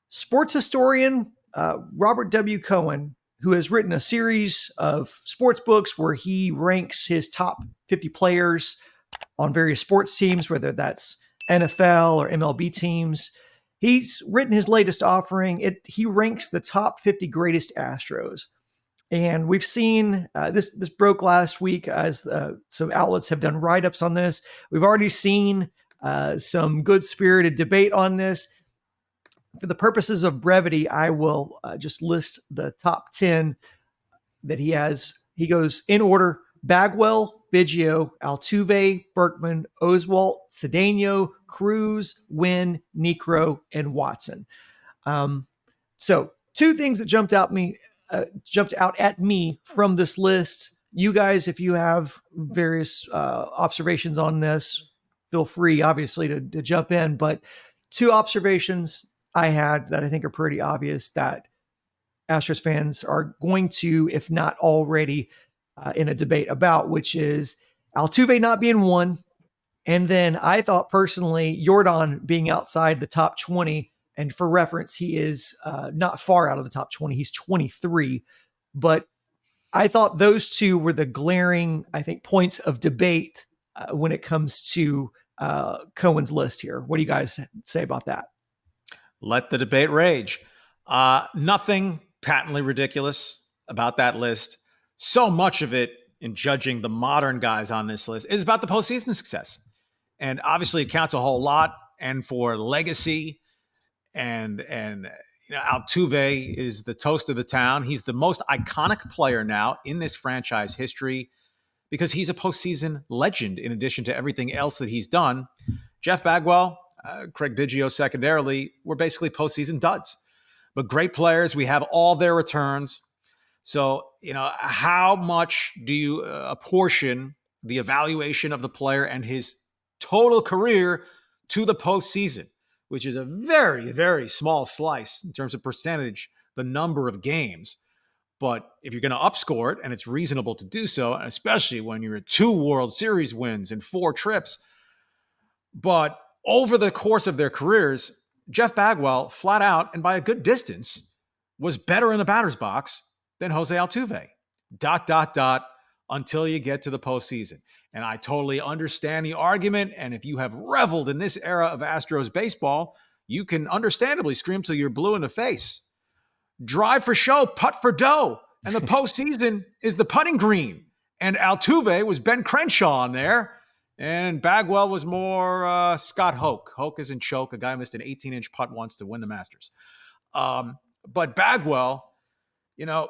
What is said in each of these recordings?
sports historian Robert W. Cohen, who has written a series of sports books where he ranks his top 50 players on various sports teams, whether that's NFL or MLB teams. He's written his latest offering. He ranks the top 50 greatest Astros. And we've seen this broke last week as some outlets have done write-ups on this. We've already seen some good-spirited debate on this. For the purposes of brevity, I will just list the top 10 that he has. He goes in order: Bagwell, Biggio, Altuve, Berkman, Oswalt, Cedeno, Cruz, Wynn, Necro, and Watson. So two things that jumped out at me from this list. You guys, if you have various observations on this, feel free, obviously, to jump in. But two observations I had that I think are pretty obvious that Astros fans are going to, if not already, in a debate about, which is Altuve not being one. And then I thought personally, Jordan being outside the top 20. And for reference, he is not far out of the top 20. He's 23. But I thought those two were the glaring, I think, points of debate when it comes to Cohen's list here. What do you guys say about that? Let the debate rage. Nothing patently ridiculous about that list. So much of it, in judging the modern guys on this list, is about the postseason success. And obviously it counts a whole lot. And for legacy, and Altuve is the toast of the town. He's the most iconic player now in this franchise history because he's a postseason legend in addition to everything else that he's done. Jeff Bagwell, Craig Biggio secondarily, were basically postseason duds. But great players, we have all their returns. So, how much do you apportion the evaluation of the player and his total career to the postseason, which is a very, very small slice in terms of percentage, the number of games. But if you're going to upscore it, and it's reasonable to do so, especially when you're at 2 World Series wins and 4 trips. But over the course of their careers, Jeff Bagwell, flat out and by a good distance, was better in the batter's box than Jose Altuve. ... until you get to the postseason. And I totally understand the argument. And if you have reveled in this era of Astros baseball, you can understandably scream till you're blue in the face. Drive for show, putt for dough. And the postseason is the putting green. And Altuve was Ben Crenshaw on there. And Bagwell was more Scott Hoke. Hoke is in choke. A guy missed an 18-inch putt once to win the Masters. But Bagwell, the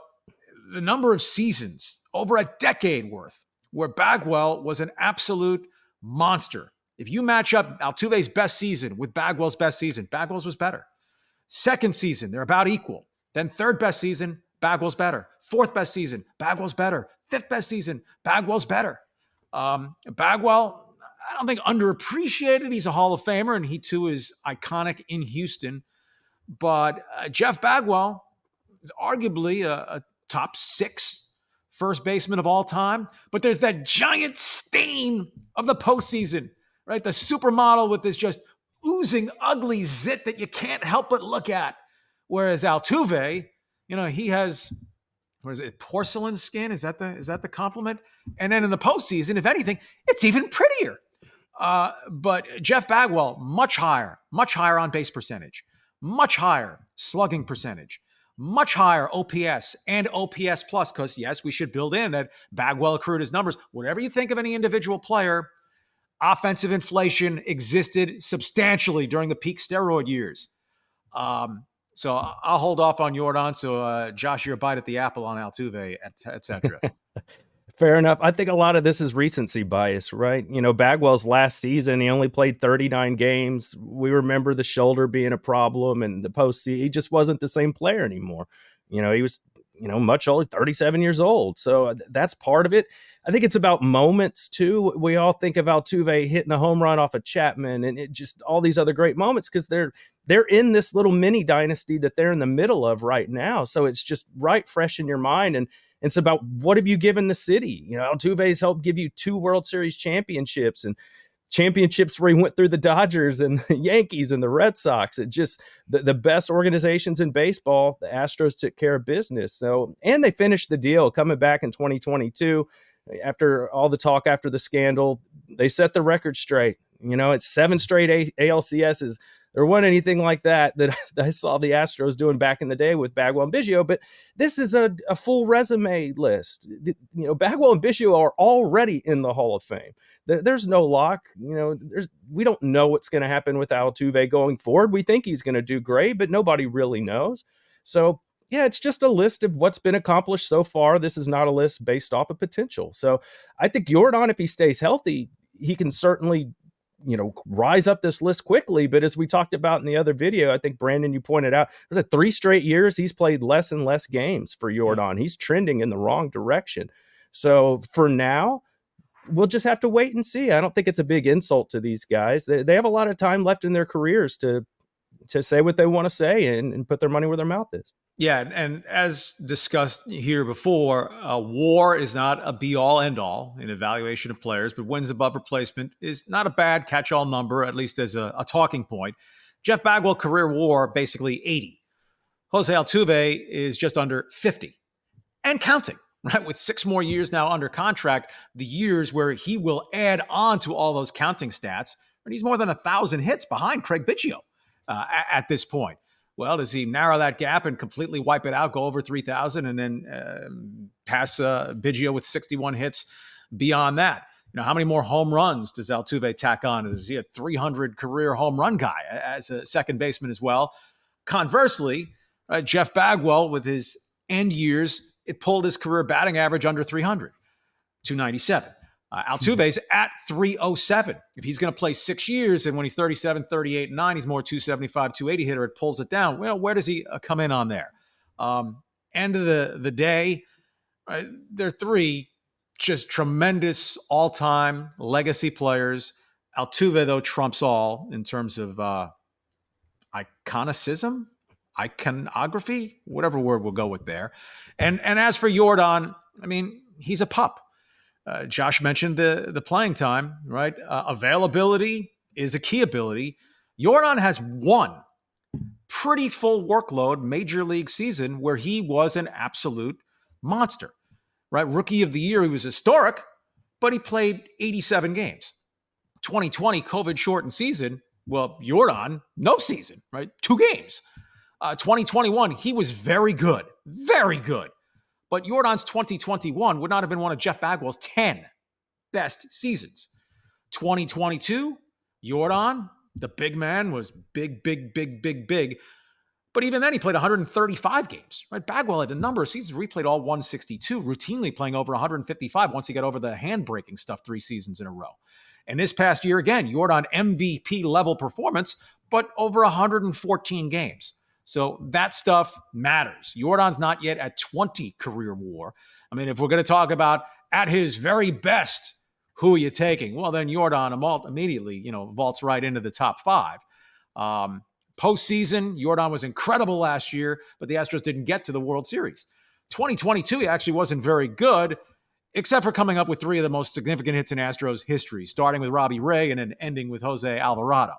number of seasons, over a decade worth, where Bagwell was an absolute monster. If you match up Altuve's best season with Bagwell's best season, Bagwell's was better. Second season, they're about equal. Then third best season, Bagwell's better. Fourth best season, Bagwell's better. Fifth best season, Bagwell's better. Bagwell, I don't think underappreciated. He's a Hall of Famer, and he too is iconic in Houston. But Jeff Bagwell is arguably a top 6 first baseman of all time. But there's that giant stain of the postseason, right? The supermodel with this just oozing ugly zit that you can't help but look at. Whereas Altuve, he has, what is it, porcelain skin? Is that the compliment? And then in the postseason, if anything, it's even prettier. But Jeff Bagwell, much higher on base percentage, much higher slugging percentage, much higher OPS and OPS plus, because yes, we should build in that Bagwell accrued his numbers. Whatever you think of any individual player, offensive inflation existed substantially during the peak steroid years. So I'll hold off on Jordan. So Josh, your bite at the apple on Altuve, et cetera. Fair enough. I think a lot of this is recency bias, right? Bagwell's last season, he only played 39 games. We remember the shoulder being a problem and the postseason. He just wasn't the same player anymore. He was, much older, 37 years old. So that's part of it. I think it's about moments too. We all think of Altuve hitting the home run off of Chapman and it just all these other great moments because they're in this little mini dynasty that they're in the middle of right now. So it's just right fresh in your mind. And it's about what have you given the city? Altuve's helped give you 2 World Series championships. And championships where he went through the Dodgers and the Yankees and the Red Sox. It just the best organizations in baseball. The Astros took care of business. So, and they finished the deal coming back in 2022 after all the talk after the scandal. They set the record straight. It's 7 straight ALCSs. There wasn't anything like that I saw the Astros doing back in the day with Bagwell and Biggio, but this is a full resume list. Bagwell and Biggio are already in the Hall of Fame. There's no lock. We don't know what's going to happen with Altuve going forward. We think he's going to do great, but nobody really knows. So, yeah, it's just a list of what's been accomplished so far. This is not a list based off of potential. So I think Yordan, if he stays healthy, he can certainly rise up this list quickly. But as we talked about in the other video, I think, Brandon, you pointed out, was it 3 straight years he's played less and less games for Yordan. He's trending in the wrong direction. So for now, we'll just have to wait and see. I don't think it's a big insult to these guys. They have a lot of time left in their careers to say what they want to say and put their money where their mouth is. Yeah, and as discussed here before, WAR is not a be-all, end-all in evaluation of players, but wins above replacement is not a bad catch-all number, at least as a talking point. Jeff Bagwell career WAR basically 80. Jose Altuve is just under 50 and counting, right? With 6 more years now under contract, the years where he will add on to all those counting stats, and he's more than 1,000 hits behind Craig Biggio at this point. Well, does he narrow that gap and completely wipe it out, go over 3,000, and then pass Biggio with 61 hits beyond that? How many more home runs does Altuve tack on? Is he a 300 career home run guy as a second baseman as well? Conversely, Jeff Bagwell, with his end years, it pulled his career batting average under 300, 297. Altuve's at 307. If he's going to play 6 years, and when he's 37, 38, 9, he's more 275, 280 hitter, it pulls it down. Well, where does he come in on there? End of the day, there are 3 just tremendous all-time legacy players. Altuve, though, trumps all in terms of iconography, whatever word we'll go with there. And as for Yordan, he's a pup. Josh mentioned the playing time, right? Availability is a key ability. Yordan has 1 pretty full workload major league season where he was an absolute monster, right? Rookie of the year, he was historic, but he played 87 games. 2020 COVID shortened season, well, Yordan, no season, right? 2 games. 2021, he was very good, very good. But Yordan's 2021 would not have been one of Jeff Bagwell's 10 best seasons. 2022, Yordan, the big man, was big. But even then, he played 135 games. Right? Bagwell had a number of seasons where he played all 162, routinely playing over 155 once he got over the hand-breaking stuff 3 seasons in a row. And this past year, again, Yordan MVP-level performance, but over 114 games. So that stuff matters. Yordan's not yet at 20 career WAR. If we're going to talk about at his very best, who are you taking? Well, then Yordan immediately, vaults right into the top 5. Postseason, Yordan was incredible last year, but the Astros didn't get to the World Series. 2022, he actually wasn't very good, except for coming up with 3 of the most significant hits in Astros history, starting with Robbie Ray and then ending with Jose Alvarado.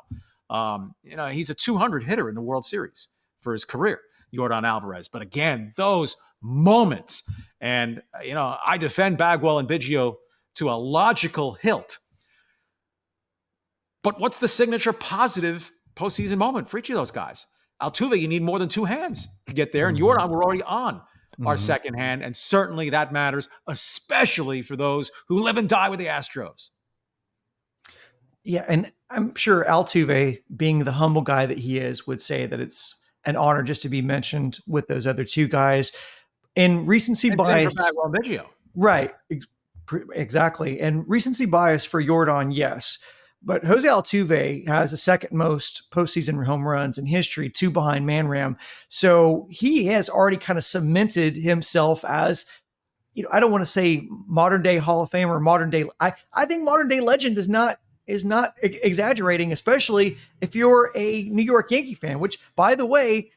He's a 200 hitter in the World Series for his career, Yordan Alvarez. But again, those moments, and I defend Bagwell and Biggio to a logical hilt. But what's the signature positive postseason moment for each of those guys? Altuve, you need more than 2 hands to get there, and Yordan, we're already on our second hand, and certainly that matters, especially for those who live and die with the Astros. Yeah, and I'm sure Altuve, being the humble guy that he is, would say that it's an honor just to be mentioned with those other 2 guys. And recency bias. Right. Exactly. And recency bias for Yordan, yes. But Jose Altuve has the second most postseason home runs in history, 2 behind Manram. So he has already kind of cemented himself as, I don't want to say modern day Hall of Fame or modern day. I think modern day legend is not exaggerating, especially if you're a New York Yankee fan, which, by the way,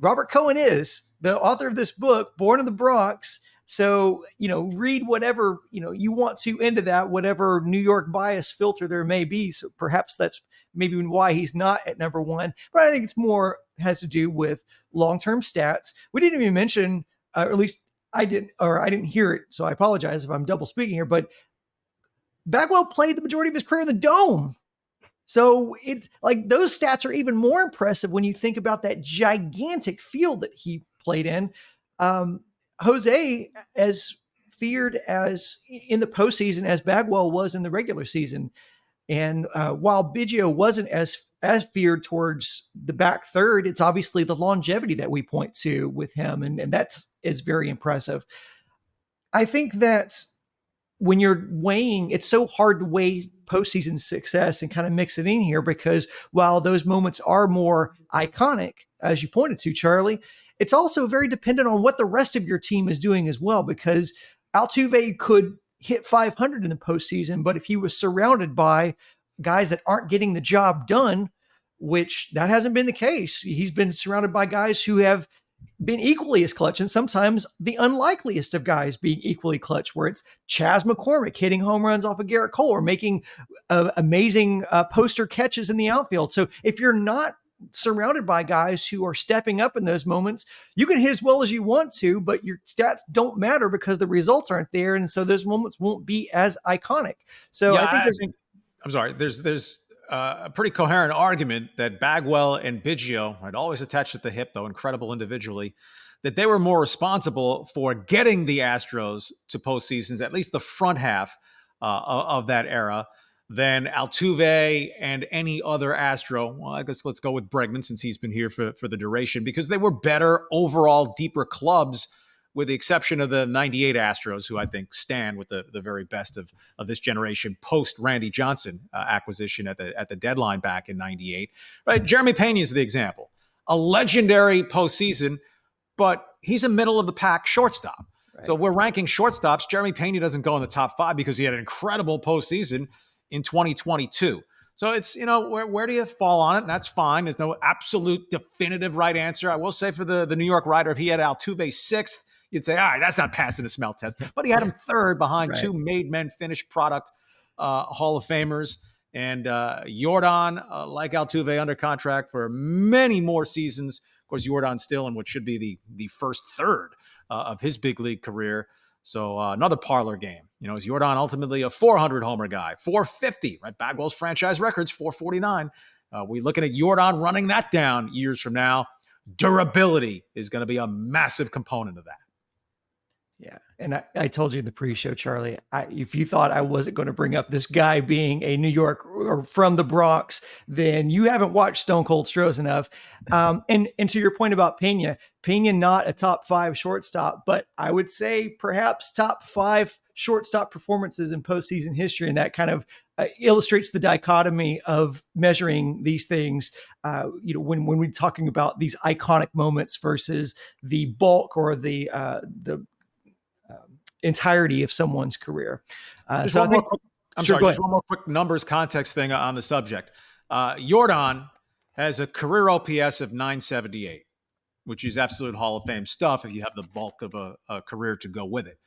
Robert Cohen is the author of this book, Born in the Bronx. So, read whatever, you want to into that, whatever New York bias filter there may be. So perhaps that's maybe why he's not at number one. But I think it's more has to do with long-term stats. We didn't even mention, or at least I didn't hear it. So I apologize if I'm double speaking here, but Bagwell played the majority of his career in the Dome. So it's like those stats are even more impressive when you think about that gigantic field that he played in. Jose, as feared as in the postseason as Bagwell was in the regular season, and while Biggio wasn't as feared towards the back third, it's obviously the longevity that we point to with him, and that's is very impressive. I think that when you're weighing, it's so hard to weigh postseason success and kind of mix it in here because while those moments are more iconic, as you pointed to, Charlie, it's also very dependent on what the rest of your team is doing as well, because Altuve could hit 500 in the postseason, but if he was surrounded by guys that aren't getting the job done, which that hasn't been the case, he's been surrounded by guys who have been equally as clutch, and sometimes the unlikeliest of guys being equally clutch, where it's Chas McCormick hitting home runs off of Garrett Cole or making amazing poster catches in the outfield. So if you're not surrounded by guys who are stepping up in those moments, you can hit as well as you want to, but your stats don't matter because the results aren't there. And so those moments won't be as iconic. So Yeah, I think I'm sorry. There's a pretty coherent argument that Bagwell and Biggio, right, always attached at the hip, though incredible individually, that they were more responsible for getting the Astros to postseasons, at least the front half of that era, than Altuve and any other Astro. Well, I guess let's go with Bregman since he's been here for the duration, because they were better overall, deeper clubs, with the exception of the 98 Astros, who I think stand with the very best of this generation post Randy Johnson acquisition at the deadline back in 98. Right? Jeremy Pena is the example. A legendary postseason, but he's a middle of the pack shortstop. Right. So if we're ranking shortstops, Jeremy Pena doesn't go in the top 5 because he had an incredible postseason in 2022. So it's, where do you fall on it? And that's fine. There's no absolute definitive right answer. I will say for the New York writer, if he had Altuve 6th, you'd say, all right, that's not passing the smell test. But he had him 3rd behind two made men finished product Hall of Famers. And Jordan, like Altuve, under contract for many more seasons. Of course, Jordan still in what should be the first third of his big league career. So another parlor game. Is Jordan ultimately a 400 homer guy? 450, right? Bagwell's franchise record's 449. We're looking at Jordan running that down years from now. Durability is going to be a massive component of that. Yeah. And I told you in the pre-show, Charlie, if you thought I wasn't going to bring up this guy being a New York or from the Bronx, then you haven't watched Stone Cold Stros enough. And to your point about Pena not a top 5 shortstop, but I would say perhaps top 5 shortstop performances in postseason history. And that kind of illustrates the dichotomy of measuring these things. When we're talking about these iconic moments versus the bulk or the entirety of someone's career. Just one more quick numbers context thing on the subject. Jordan has a career OPS of 978, which is absolute Hall of Fame stuff if you have the bulk of a career to go with it.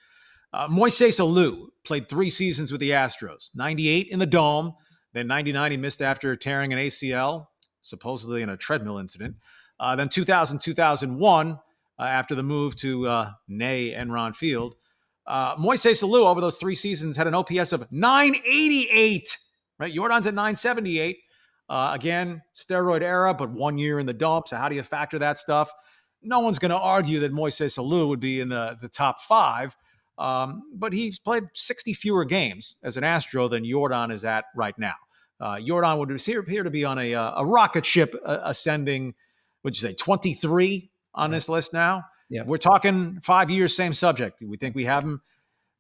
Moises Alou played 3 seasons with the Astros, 98 in the Dome, then 99 he missed after tearing an ACL, supposedly in a treadmill incident. Then 2000, 2001, after the move to Ney Enron Field. Moises Alou over those 3 seasons had an OPS of 988, right? Jordan's at 978. Again, steroid era, but 1 year in the Dome. So how do you factor that stuff? No one's going to argue that Moises Alou would be in the top 5. But he's played 60 fewer games as an Astro than Jordan is at right now. Jordan would appear to be on a rocket ship ascending, would you say, 23 on this list now? Yeah. We're talking 5 years, same subject. We think we have him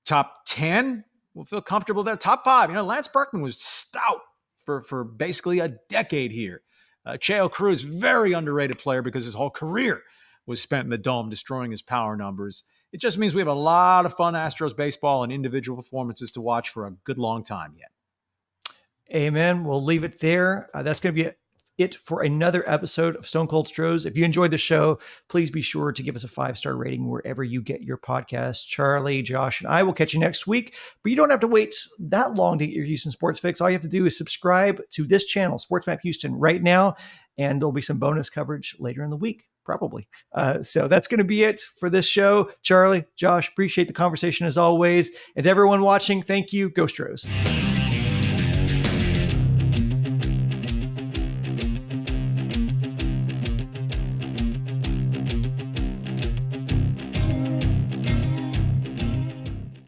top 10. We'll feel comfortable there. Top 5. Lance Berkman was stout for basically a decade here. Cheo Cruz, very underrated player because his whole career was spent in the Dome, destroying his power numbers. It just means we have a lot of fun Astros baseball and individual performances to watch for a good long time yet. Amen. We'll leave it there. That's going to be it for another episode of Stone Cold Stros. If you enjoyed the show, please be sure to give us a 5-star rating wherever you get your podcast. Charlie, Josh, and I will catch you next week, but you don't have to wait that long to get your Houston sports fix. All you have to do is subscribe to this channel, Sports Map Houston, right now, and there'll be some bonus coverage later in the week, probably. So that's going to be it for this show. Charlie, Josh, appreciate the conversation as always. And to everyone watching, thank you. Go Stros.